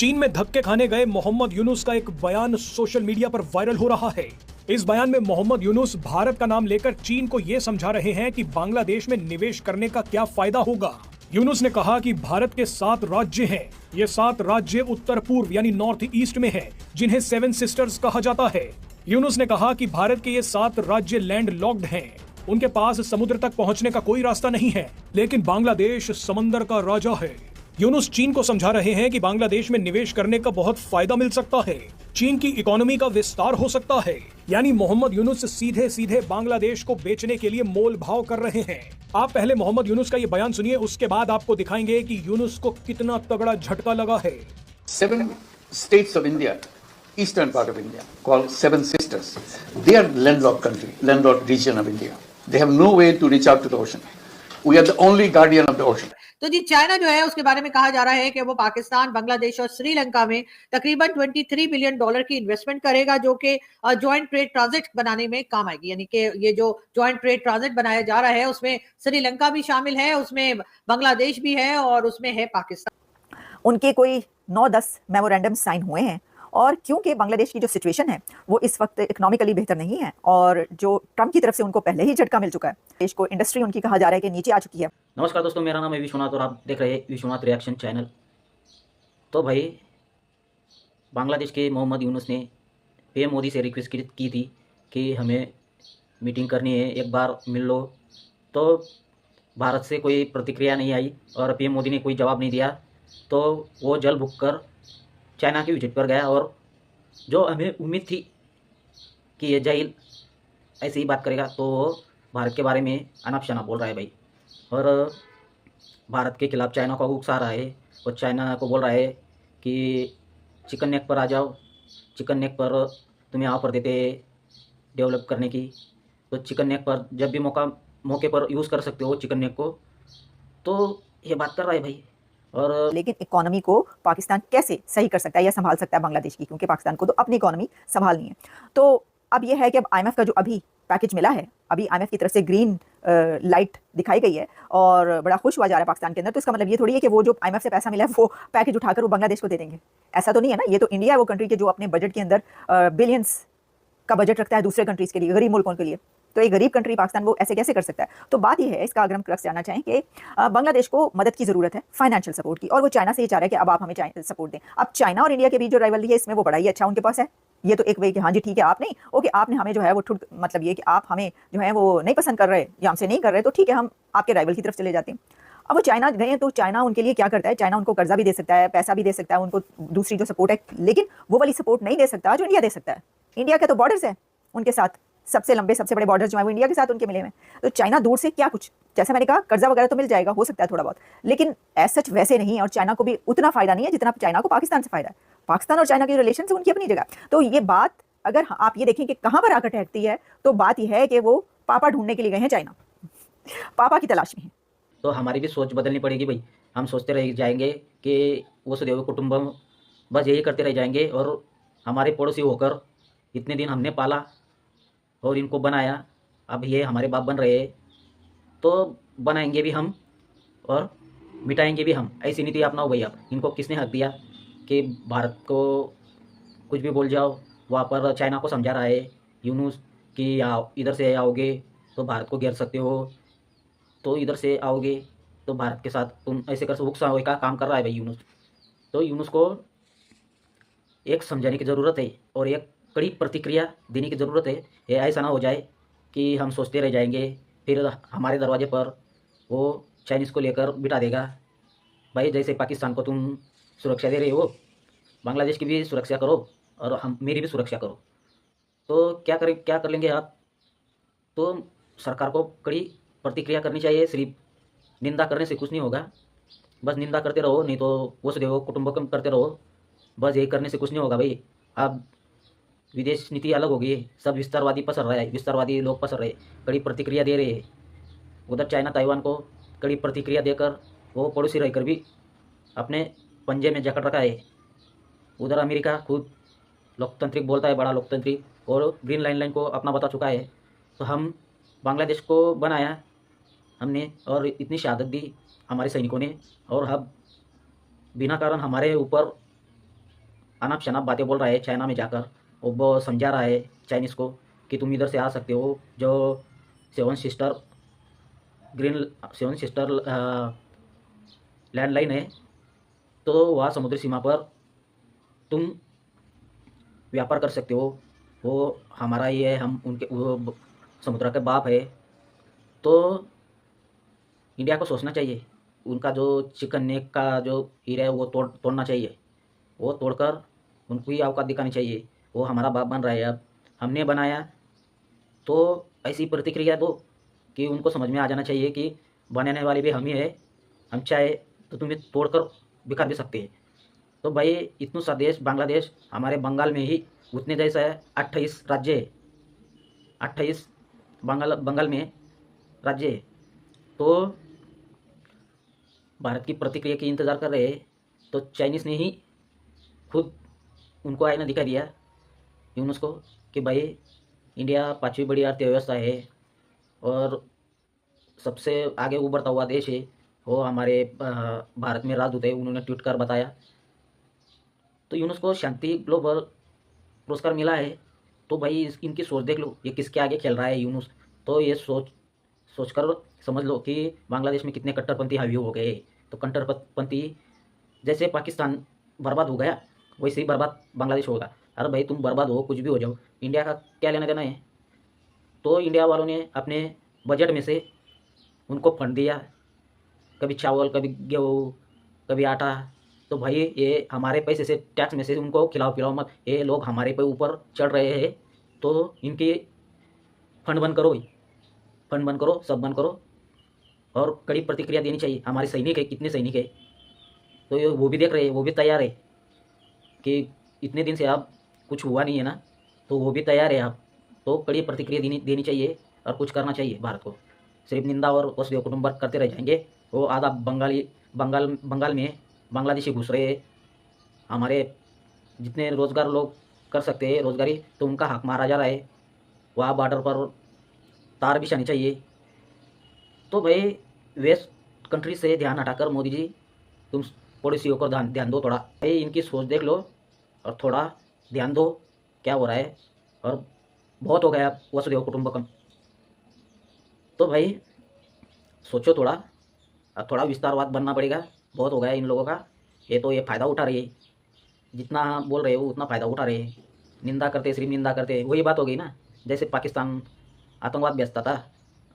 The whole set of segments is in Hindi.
चीन में धक्के खाने गए मोहम्मद यूनुस का एक बयान सोशल मीडिया पर वायरल हो रहा है। इस बयान में मोहम्मद यूनुस भारत का नाम लेकर चीन को ये समझा रहे हैं कि बांग्लादेश में निवेश करने का क्या फायदा होगा। यूनुस ने कहा कि भारत के 7 राज्य हैं। ये 7 राज्य उत्तर पूर्व यानी नॉर्थ ईस्ट में हैं, जिन्हें 7 सिस्टर्स कहा जाता है। यूनुस ने कहा कि भारत के ये 7 राज्य लैंड लॉक्ड हैं। उनके पास समुद्र तक पहुंचने का कोई रास्ता नहीं है, लेकिन बांग्लादेश समंदर का राजा है। यूनुस चीन को समझा रहे हैं कि बांग्लादेश में निवेश करने का बहुत फायदा मिल सकता है, चीन की इकोनॉमी का विस्तार हो सकता है। यानी मोहम्मद यूनुस सीधे सीधे बांग्लादेश को बेचने के लिए मोल भाव कर रहे हैं। आप पहले मोहम्मद यूनुस का ये बयान सुनिए, उसके बाद आपको दिखाएंगे कि यूनुस को कितना तगड़ा झटका लगा है। 7 states of India, eastern part of India, called 7 sisters. They are landlocked country, landlocked region of India. They have no way to reach out to the ocean. We are the only guardian of the ocean. तो जी चाइना जो है उसके बारे में कहा जा रहा है कि वो पाकिस्तान, बांग्लादेश और श्रीलंका में तकरीबन $23 बिलियन की इन्वेस्टमेंट करेगा, जो कि जॉइंट ट्रेड ट्रांजिट बनाने में काम आएगी। यानी कि ये जो जॉइंट ट्रेड ट्रांजिट बनाया जा रहा है उसमें श्रीलंका भी शामिल है, उसमें बांग्लादेश भी है और उसमें है पाकिस्तान। उनके कोई 9-10 मेमोरेंडम साइन हुए हैं, और क्योंकि बांग्लादेश की जो सिचुएशन है वो इस वक्त इकोनॉमिकली बेहतर नहीं है, और जो ट्रम्प की तरफ से उनको पहले ही झटका मिल चुका है, देश को इंडस्ट्री उनकी कहा जा रहा है कि नीचे आ चुकी है। नमस्कार दोस्तों, मेरा नाम है विश्वनाथ और आप देख रहे हैं विश्वनाथ रिएक्शन चैनल। तो भाई, बांग्लादेश के मोहम्मद यूनुस ने पीएम मोदी से रिक्वेस्ट की थी कि हमें मीटिंग करनी है, एक बार मिल लो। तो भारत से कोई प्रतिक्रिया नहीं आई और पीएम मोदी ने कोई जवाब नहीं दिया। तो वो जल भुग कर चाइना की विजिट पर गया, और जो हमें उम्मीद थी कि ये जाहिल ऐसे ही बात करेगा, तो वो भारत के बारे में अनाप शनाप बोल रहा है भाई, और भारत के खिलाफ चाइना को उकसा रहा है और चाइना को बोल रहा है कि चिकन नेक पर आ जाओ, चिकन नेक पर तुम्हें ऑफर देते डेवलप करने की, तो चिकन नेक पर जब भी मौके पर यूज़ कर सकते हो चिकन नेक को। तो ये बात कर रहा है भाई। और लेकिन इकोनॉमी को पाकिस्तान कैसे सही कर सकता है या संभाल सकता है बांग्लादेश की, क्योंकि पाकिस्तान को तो अपनी इकोनॉमी संभालनी है। तो अब ये है कि अब आईएमएफ का जो अभी पैकेज मिला है, अभी आईएमएफ की तरफ से ग्रीन लाइट दिखाई गई है और बड़ा खुश हुआ जा रहा है पाकिस्तान के अंदर। तो इसका मतलब ये थोड़ी है कि वो जो आईएमएफ से पैसा मिला है वो पैकेज उठाकर वो बांग्लादेश को दे देंगे, ऐसा तो नहीं है ना। ये तो इंडिया है वो कंट्री के जो अपने बजट के अंदर बिलियंस का बजट रखता है दूसरे कंट्रीज़ के लिए, गरीब मुल्कों के लिए। तो एक गरीब कंट्री पाकिस्तान वो ऐसे कैसे कर सकता है। तो बात यह है, इसका अगर हम क्रक्स जानना चाहें कि बांग्लादेश को मदद की ज़रूरत है, फाइनेंशियल सपोर्ट की, और वो चाइना से ये चाह रहा है कि अब आप हमें सपोर्ट दें। अब चाइना और इंडिया के बीच जो राइवलरी है इसमें वो बड़ा ही अच्छा उनके पास है। ये तो एक वे कि हाँ जी ठीक है, आप नहीं ओके, आपने हमें जो है वो मतलब ये कि आप हमें जो है वो नहीं पसंद कर रहे या हमसे नहीं कर रहे, तो ठीक है हम आपके राइवल की तरफ चले जाते हैं। अब वो चाइना गए हैं तो चाइना उनके लिए क्या करता है, चाइना उनको कर्जा भी दे सकता है, पैसा भी दे सकता है, उनको दूसरी जो सपोर्ट है, लेकिन वो वाली सपोर्ट नहीं दे सकता जो इंडिया दे सकता है। इंडिया के तो बॉर्डर्स है उनके साथ, सबसे लंबे सबसे बड़े बॉर्डर जो है वो इंडिया के साथ उनके मिले हैं। तो चाइना दूर से क्या कुछ, जैसे मैंने कहा कर्जा वगैरह तो मिल जाएगा, हो सकता है थोड़ा बहुत, लेकिन एज सच वैसे नहीं है। और चाइना को भी उतना फायदा नहीं है जितना चाइना को पाकिस्तान से फायदा है। पाकिस्तान और चाइना के रिलेशन है उनकी अपनी जगह। तो ये बात अगर आप ये देखें कि कहाँ पर आकर ठहरती है, तो बात यह है कि वो पापा ढूंढने के लिए गए हैं चाइना, पापा की तलाश में है। तो हमारी भी सोच बदलनी पड़ेगी भाई। हम सोचते रह जाएंगे कि वसुधैव कुटुंबकम, बस यही करते रह जाएंगे, और हमारे पड़ोसी होकर इतने दिन हमने पाला और इनको बनाया, अब ये हमारे बाप बन रहे हैं, तो बनाएंगे भी हम और मिटाएंगे भी हम। ऐसी नीति अपनाओ भाई आप। इनको किसने हक दिया कि भारत को कुछ भी बोल जाओ। वहाँ पर चाइना को समझा रहा है यूनुस कि इधर से आओगे तो भारत को घेर सकते हो, तो इधर से आओगे तो भारत के साथ तुम ऐसे कर सकते का काम कर रहा है भाई यूनुस। तो यूनुस को एक समझाने की ज़रूरत है और एक कड़ी प्रतिक्रिया देने की ज़रूरत है। ये ऐसा ना हो जाए कि हम सोचते रह जाएंगे, फिर हमारे दरवाजे पर वो चाइनीज़ को लेकर बिठा देगा। भाई जैसे पाकिस्तान को तुम सुरक्षा दे रहे हो, बांग्लादेश की भी सुरक्षा करो और हम मेरी भी सुरक्षा करो। तो क्या कर लेंगे आप। तो सरकार को कड़ी प्रतिक्रिया करनी चाहिए, सिर्फ निंदा करने से कुछ नहीं होगा। बस निंदा करते रहो, नहीं तो वसुधैव कुटुंबकम करते रहो, बस यही करने से कुछ नहीं होगा भाई। अब विदेश नीति अलग हो गई है, सब विस्तारवादी पसर रहा है, विस्तारवादी लोग पसर रहे, कड़ी प्रतिक्रिया दे रहे हैं। उधर चाइना ताइवान को कड़ी प्रतिक्रिया देकर वो पड़ोसी रहकर भी अपने पंजे में जकड़ रखा है। उधर अमेरिका खुद लोकतांत्रिक बोलता है, बड़ा लोकतांत्रिक, और ग्रीन लाइन को अपना बता चुका है। तो हम बांग्लादेश को बनाया हमने, और इतनी शहादत दी हमारे सैनिकों ने, और अब बिना कारण हमारे ऊपर अनाप शनाप बातें बोल रहा है चाइना में जाकर, वो समझा रहा है चाइनीज़ को कि तुम इधर से आ सकते हो, जो सेवन सिस्टर लैंडलाइन है, तो वहाँ समुद्री सीमा पर तुम व्यापार कर सकते हो, वो हमारा ही है, हम उनके वो समुद्र के बाप है। तो इंडिया को सोचना चाहिए, उनका जो चिकन नेक का जो हीरा है वो तोड़ना चाहिए, वो तोड़कर उनको ही औकात दिखानी चाहिए। वो हमारा बाप बन रहा है, अब हमने बनाया, तो ऐसी प्रतिक्रिया दो कि उनको समझ में आ जाना चाहिए कि बनाने वाले भी हम ही है, हम चाहे तो तुम्हें तोड़कर बिखा भी सकते हैं। तो भाई इतना सा देश बांग्लादेश, हमारे बंगाल में ही उतने जैसा है, 28 राज्य है, 28 बंगाल में राज्य है। तो भारत की प्रतिक्रिया की इंतज़ार कर रहे हैं, तो चाइनीज़ ने ही खुद उनको आईना दिखा दिया यूनुस को कि भाई इंडिया 5वीं बड़ी अर्थव्यवस्था है और सबसे आगे उभरता हुआ देश है, वो हमारे भारत में राजदूत है, उन्होंने ट्वीट कर बताया। तो यूनुस को शांति ग्लोबल पुरस्कार मिला है। तो भाई इनकी सोच देख लो, ये किसके आगे खेल रहा है यूनुस। तो ये सोचकर समझ लो कि बांग्लादेश में कितने कट्टरपंथी हावी हो गए। तो कट्टरपंथी जैसे पाकिस्तान बर्बाद हो गया, वैसे ही बर्बाद बांग्लादेश होगा। अरे भाई तुम बर्बाद हो, कुछ भी हो जाओ, इंडिया का क्या लेना देना है। तो इंडिया वालों ने अपने बजट में से उनको फंड दिया, कभी चावल, कभी गेहूँ, कभी आटा। तो भाई ये हमारे पैसे से, टैक्स में से उनको खिलाओ पिलाओ मत, ये लोग हमारे पे ऊपर चढ़ रहे हैं। तो इनकी फंड बंद करो भाई, फंड बंद करो, सब बंद करो। और कड़ी प्रतिक्रिया देनी चाहिए। हमारे सैनिक है, कितने सैनिक है, तो ये वो भी देख रहे हैं, वो भी तैयार है कि इतने दिन से आप कुछ हुआ नहीं है ना, तो वो भी तैयार है आप। तो कड़ी प्रतिक्रिया देनी चाहिए और कुछ करना चाहिए भारत को। सिर्फ निंदा और वसुदेव कुटुंबक करते रह जाएंगे। वो आधा बंगाल में बांग्लादेशी घुस रहे हैं, हमारे जितने रोज़गार लोग कर सकते हैं रोज़गारी, तो उनका हक मारा जा रहा है। वहाँ बॉर्डर पर तार बिछानी चाहिए। तो भाई वेस्ट कंट्री से ध्यान हटाकर मोदी जी तुम पड़ोसियों को ध्यान दो थोड़ा। भाई इनकी सोच देख लो और थोड़ा ध्यान दो क्या हो रहा है। और बहुत हो गया वसुदेव कुटुंबकम। तो भाई सोचो थोड़ा, अब थोड़ा विस्तारवाद बनना पड़ेगा। बहुत हो गया इन लोगों का। ये फ़ायदा उठा रही है, जितना बोल रहे हो उतना फ़ायदा उठा रहे हैं। निंदा करते, सिर्फ निंदा करते, वही बात हो गई ना। जैसे पाकिस्तान आतंकवाद बेचता था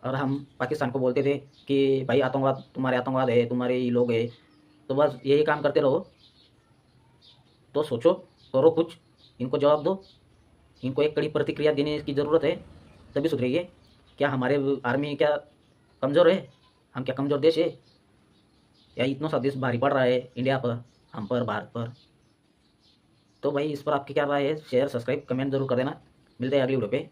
और हम पाकिस्तान को बोलते थे कि भाई आतंकवाद है, तुम्हारे ये लोग है। तो बस यही काम करते रहो। तो सोचो, करो कुछ, इनको जवाब दो। इनको एक कड़ी प्रतिक्रिया देने की ज़रूरत है, तभी सुधरेंगे। क्या हमारे आर्मी क्या कमज़ोर है? हम क्या कमज़ोर देश है? या इतना सा देश भारी पड़ रहा है इंडिया पर, हम पर, भारत पर? तो भाई इस पर आपकी क्या राय है? शेयर, सब्सक्राइब, कमेंट जरूर कर देना। मिलते हैं अगली वीडियो पे।